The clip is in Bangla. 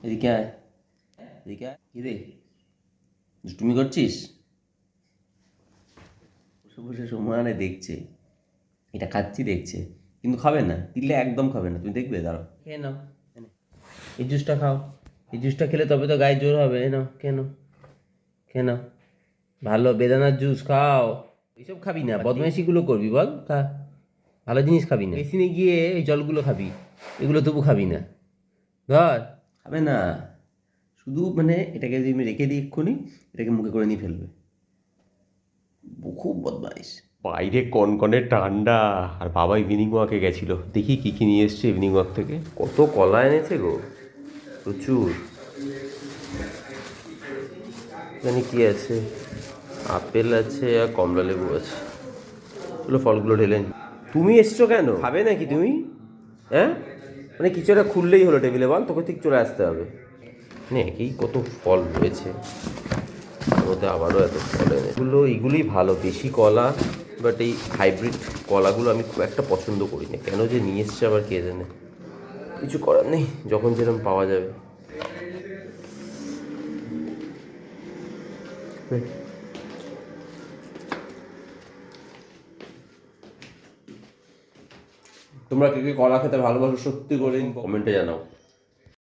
এদিকে আয়, এদিকে আয়। কি রে, দুষ্টুমি করছিস? বসে বসে সমানে দেখছে, এটা খাচ্ছি দেখছে, কিন্তু খাবে না, দিলে একদম খাবে না। তুমি দেখবে, দাঁড়াও। খেয়ে নাও, এই জুসটা খাও। এই জুসটা খেলে তবে তো গায়ে জোর হবে। নাও, খেয়ে নাও, খেয়ে নাও। ভালো বেদানার জুস খাও। এইসব খাবি না, বদমাইশিগুলো করবি বল, খা। ভালো জিনিস খাবি না, বেসিনে গিয়ে এই জলগুলো খাবি, এগুলো তবু খাবি না। ধর, খাবে না। শুধু মানে এটাকে যদি আমি রেখে দিই এক্ষুনি, এটাকে মুখে করে নিয়ে ফেলবে। খুব বদমাইশ। বাইরে কনকনে ঠান্ডা, আর বাবা ইভিনিং ওয়াকে গেছিল। দেখি কী কী নিয়ে এসছে ইভিনিং ওয়াক থেকে। কত কলা এনেছে গো, প্রচুর। এখানে কি আছে? আপেল আছে আর কমলা লেবু আছে। এগুলো ফলগুলো ঢেলে নি। তুমি এসছো কেন? খাবে নাকি তুমি? হ্যাঁ, মানে কিছু একটা খুললেই হলো টেবিলে, বল তোকে ঠিক চলে আসতে হবে। মানে একেই কত ফল রয়েছে, তার মধ্যে আবারও এত ফল এনে এগুলোই ভালো, বেশি কলা। বাট এই হাইব্রিড কলাগুলো আমি খুব একটা পছন্দ করি না, কেন যে নিয়ে এসছে আবার কে জানে। কিছু করার নেই, যখন যেরকম পাওয়া যাবে। তোমরা কে কে কলা খেতে ভালোবাসো সত্যি করে কমেন্টে জানাও।